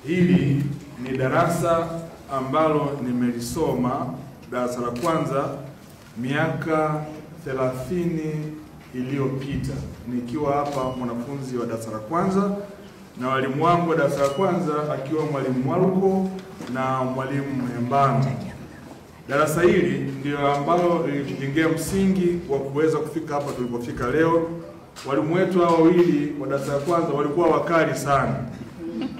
Hili ni darasa ambalo nimelisoma darasa la kwanza miaka 30 iliyopita, nikiwa hapa mwanafunzi wa darasa la kwanza na walimu wangu wa darasa la kwanza akiwa mwalimu Mwaluko na mwalimu Mbano. Darasa hili ndio ambalo lilijengea msingi wa kuweza kufika hapa tulipofika leo. Walimu wetu hao wawili wa darasa la kwanza walikuwa wakali sana,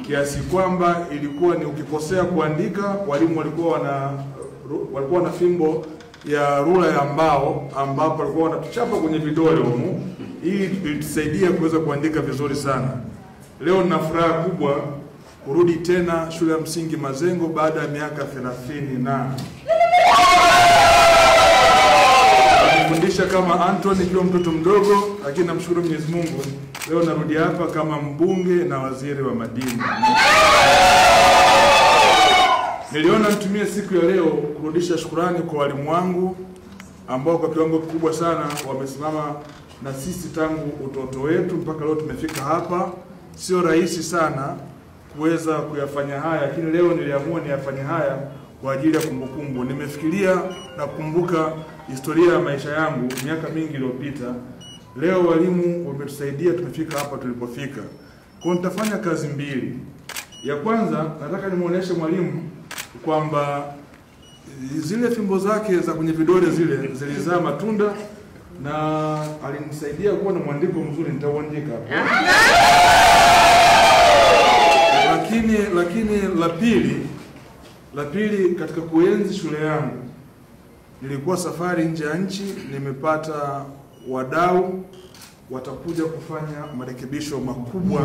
kiasi kwamba ilikuwa ni ukikosea kuandika, walimu walikuwa na fimbo ya rula ya mbao ambapo walikuwa wanatuchapa kwenye vidole humu ili ilitusaidia kuweza kuandika vizuri sana. Leo nina furaha kubwa kurudi tena shule ya msingi Mazengo baada ya miaka 30 na nilifundisha kama Anthony nikiwa mtoto mdogo, lakini namshukuru Mwenyezi Mungu leo narudi hapa kama mbunge na waziri wa madini. Niliona nitumie siku ya leo kurudisha shukrani kwa walimu wangu ambao kwa kiwango kikubwa sana wamesimama na sisi tangu utoto wetu mpaka leo tumefika hapa. Sio rahisi sana kuweza kuyafanya haya, lakini leo niliamua niyafanye haya kwa ajili ya kumbukumbu. Nimefikiria na kukumbuka historia ya maisha yangu miaka mingi iliyopita. Leo walimu wametusaidia tumefika hapa tulipofika. Kwa nitafanya kazi mbili. Ya kwanza nataka nimuoneshe mwalimu kwamba zile fimbo zake za kwenye vidole zilizaa matunda na alinisaidia kuwa na mwandiko mzuri. Nitauandika hapo. Lakini la pili katika kuenzi shule yangu, nilikuwa safari nje ya nchi, nimepata wadau watakuja kufanya marekebisho makubwa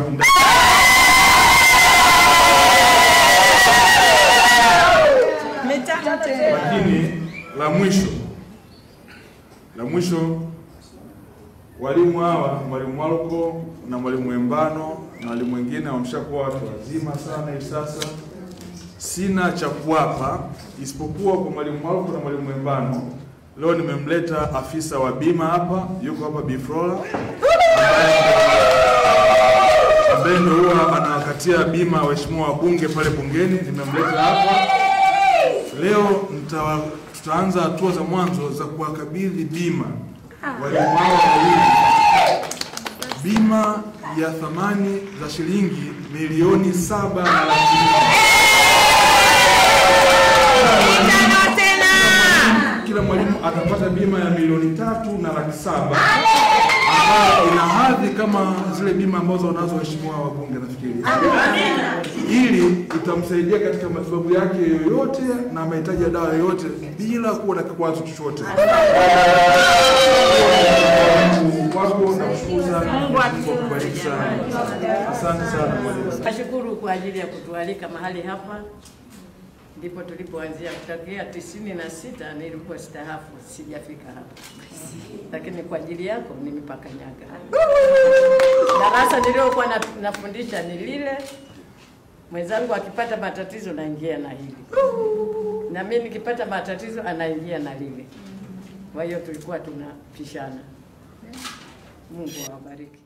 lakini la mwisho walimu hawa, mwalimu Mwaluko na mwalimu Mbano na walimu wengine wameshakuwa watu wazima sana hivi sasa. Sina cha kuwapa isipokuwa kwa mwalimu Mwaluko na mwalimu Mbano. Leo nimemleta afisa wa bima hapa, yuko hapa Bifrola, ambaye ndio huwa anawakatia bima waheshimiwa wabunge pale bungeni. Nimemleta hapa leo, tutaanza hatua za mwanzo za kuwakabidhi bima walimu hao wawili, bima ya thamani za shilingi milioni 7 na laki. Kila mwalimu atapata bima ya milioni 3 na laki 7 ambayo ina hadhi kama zile bima ambazo wanazo waheshimiwa wabunge nafikiri. Ili itamsaidia katika matibabu yake yoyote na mahitaji ya dawa yoyote bila kuwa na kikwazo chochote. Asante sana mwalimu. Nashukuru kwa ajili ya kutualika mahali hapa. Ndipo tulipoanzia kutokea 96 nilikuwa stahafu, sijafika hapa. Lakini kwa ajili yako nimepaka nyaga. Darasa niliokuwa nafundisha ni lile. Mwenzangu akipata matatizo naingia na hili. Na mimi nikipata matatizo anaingia na lile. Kwa hiyo tulikuwa tunapishana. Mungu awabariki.